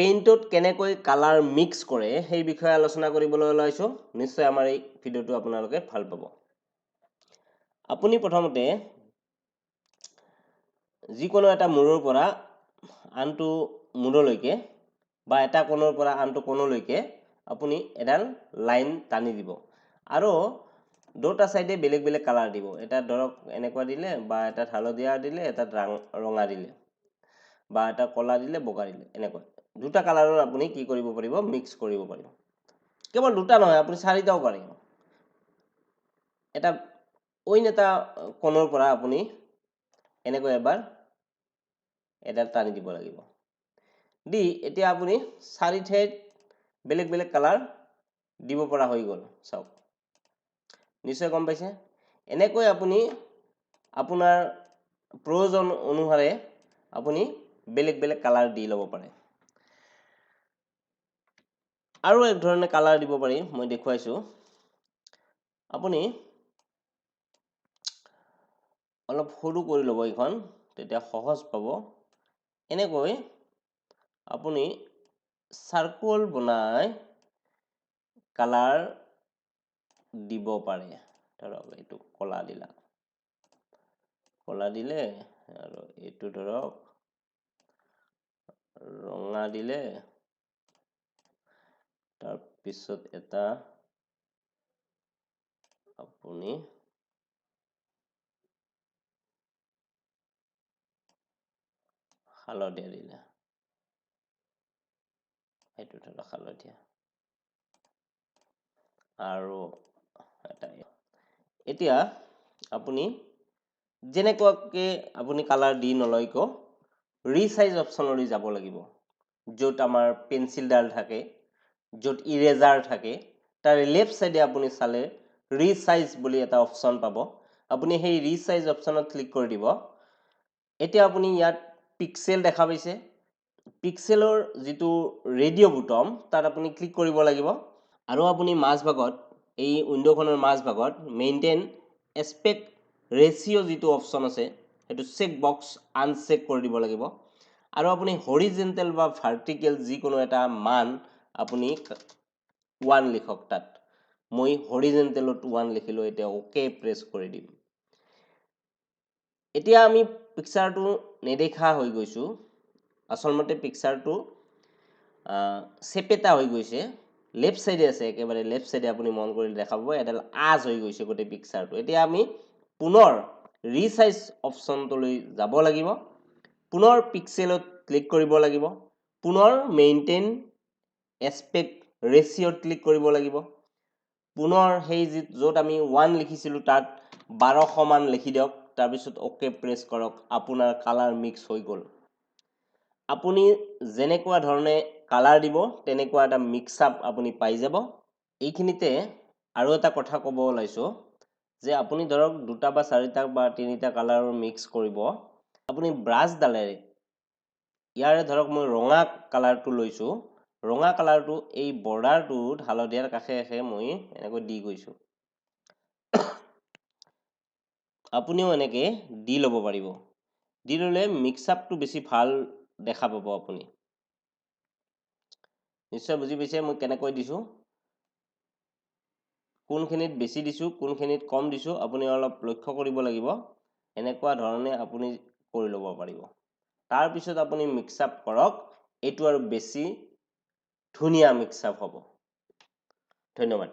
পেইণ্টত কেনেকৈ colour mix কৰে সেই বিষয়ে আলোচনা কৰিবলৈ ওলাইছো নিশ্চয় আমাৰ এই ভিডিওটো আপোনালোকে ভাল পাব আপুনি প্ৰথমতে যিকোনো এটা মূৰৰ পৰা আনটো মূৰলৈকে বা এটা কোণৰ পৰা আনটো কোণলৈকে আপুনি এডাল লাইন টানি দিব আৰু দুটা সাইডে বেলেগ বেলেগ কালাৰ দিব এটা ধৰক এনেকুৱা দিলে বা এটা হালধীয়া দিলে এটা ৰঙা দিলে বা এটা কলা দিলে বগা দিলে এনেকুৱা দুটা কালাৰৰ আপুনি কি কৰিব পাৰিব মিক্স কৰিব পাৰিব কেৱল দুটা নহয় আপুনি চাৰিটাও পাৰিব এটা অইন এটা কোণৰ পৰা আপুনি এনেকৈ এবাৰ এডাল টানি দিব লাগিব দি এতিয়া আপুনি চাৰি ঠাইত বেলেগ বেলেগ কালাৰ দিব পৰা হৈ গল চাওক নিশ্চয় গম পাইছে এনেকৈ আপুনি আপোনাৰ প্ৰয়োজন অনুসাৰে আপুনি বেলেগ বেলেগ কালাৰ দি ল'ব পাৰে আৰু এক ধৰণে কালাৰ দিব পাৰি মই দেখুৱাইছো আপুনি অলপ সৰু কৰি ল'ব এইখন তেতিয়া সহজ পাব এনেকৈ আপুনি সাৰ্কেল বনাই কালাৰ দিব পাৰে ধৰক এইটো কলা দিলে আৰু এইটো ধৰক ৰঙা দিলে তাৰ পিছত এটা আপুনি হালধীয়া দিলে এইটো ধৰক হালধীয়া আৰু এটা এতিয়া আপুনি যেনেকুৱাকে আপুনি কালাৰ দি নলয়কো ৰিসাইজ অপচনলৈ যাব লাগিব য'ত আমাৰ পেন্সিলডাল থাকে য'ত ইৰেজাৰ থাকে তাৰ লেফট সাইডে আপুনি চালে ৰিসাইজ বুলি এটা অপচন পাব আপুনি সেই ৰিসাইজ অপচনত ক্লিক কৰি দিব এতিয়া আপুনি ইয়াত পিক্সেল দেখা পাইছে পিক্সেলৰ যেটো ৰেডিও বুটাম তাত আপুনি ক্লিক কৰিব লাগিব আৰু আপুনি মাজ ভাগত এই উইন্ডোখনৰ মাজ ভাগত মেইনটেইন এস্পেক্ট ৰেশিও যেটো অপচন আছে হেতু চেক বক্স আনচেক কৰি দিব লাগিব আৰু আপুনি হৰিজন্টেল বা ভাৰ্টিকেল যিকোনো এটা মান আপুনি 1 লিখক তাত মই হৰিজন্টেলত 1 লিখিলো এতিয়া ওকে প্ৰেছ কৰি দিম এতিয়া আমি পিকচাৰটো নেদেখা হৈ গৈছো আসলমতে পিকচাৰটো সেপেটা হৈ গৈছে লেফট সাইডে আছে একেবাৰে লেফট সাইডে আপুনি মন কৰি দেখা পাব এডাল আজ হৈ গৈছে গোটে পিকচাৰটো এতিয়া আমি পুনৰ ৰিসাইজ অপচনটোলৈ যাব লাগিব পুনৰ পিক্সেলত ক্লিক কৰিব লাগিব পুনৰ মেইনটেইন এস্পেক্ট ৰেশিওত ক্লিক কৰিব লাগিব পুনৰ সেই য'ত আমি 1 লিখিছিলো তাত 1200 মান লিখি দিয়ক তাৰ পিছত ওকে প্ৰেছ কৰক আপোনাৰ কালাৰ মিক্স হৈ গল আপুনি যেনেকুৱা ধৰণে কালাৰ দিব তেনেকুৱা এটা মিক্স আপ আপুনি পাই যাব এইখিনিতে আৰু এটা কথা ক'ব ওলাইছো যে আপুনি ধৰক দুটা বা চাৰিটা বা তিনিটা কালাৰৰ মিক্স কৰিব আপুনি ব্ৰাছ ডালেৰে ইয়াৰে ধৰক মই ৰঙা কালাৰটো লৈছো ৰঙা কালাৰটো এই বৰ্ডাৰটোত হালধীয়াৰ কাষে কাষে মই এনেকৈ দি গৈছো আপুনিও এনেকে দি ল'ব পাৰিব দি ললে মিক্স আপটো বেছি ভাল দেখা পাব আপুনি নিশ্চয় বুজি পাইছে মই কেনেকৈ দিছো কোনখিনিত বেছি দিছো কোনখিনিত কম দিছো আপুনি অলপ লক্ষ্য কৰিব লাগিব এনেকুৱা ধৰণে আপুনি কৰি ল'ব পাৰিব তাৰ পিছত আপুনি মিক্স আপ কৰক এটো আৰু বেছি ধুনিয়া মিক্স আপ হ'ব ধন্যবাদ